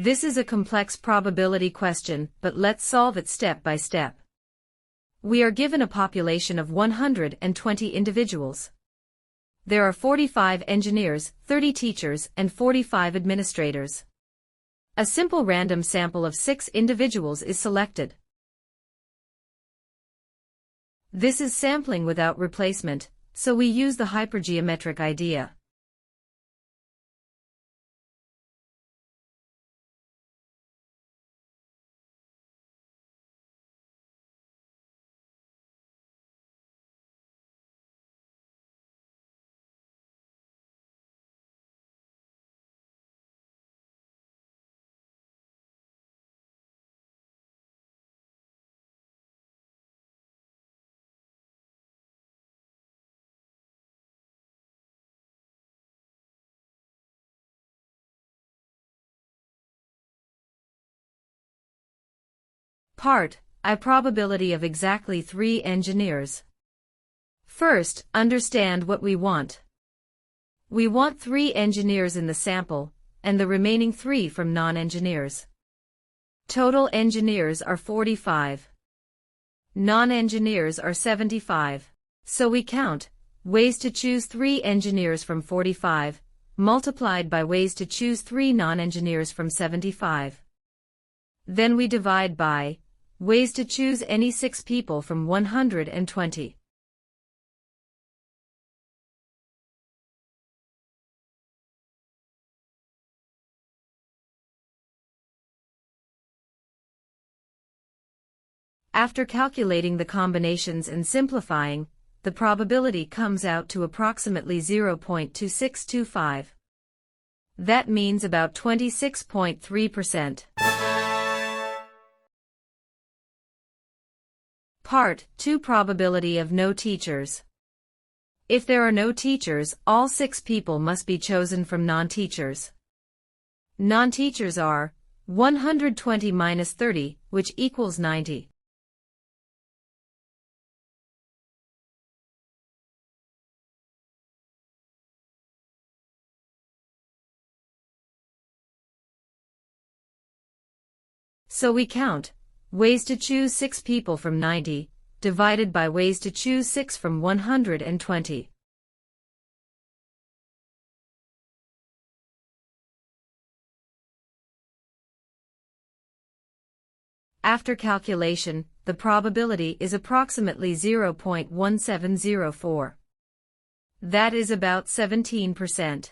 This is a complex probability question, but let's solve it step by step. We are given a population of 120 individuals. There are 45 engineers, 30 teachers, and 45 administrators. A simple random sample of 6 individuals is selected. This is sampling without replacement, so we use the hypergeometric idea. Part I. Probability of exactly 3 engineers. First, understand what we want. We want 3 engineers in the sample, and the remaining 3 from non-engineers. Total engineers are 45. Non-engineers are 75. So we count ways to choose 3 engineers from 45, multiplied by ways to choose 3 non-engineers from 75. Then we divide by ways to choose any 6 people from 120. After calculating the combinations and simplifying, the probability comes out to approximately 0.2625. That means about 26.3%. Part 2. Probability of no teachers. If there are no teachers, all 6 people must be chosen from non-teachers. Non-teachers are 120 minus 30, which equals 90. So we count ways to choose 6 people from 90, divided by ways to choose 6 from 120. After calculation, the probability is approximately 0.1704. That is about 17%.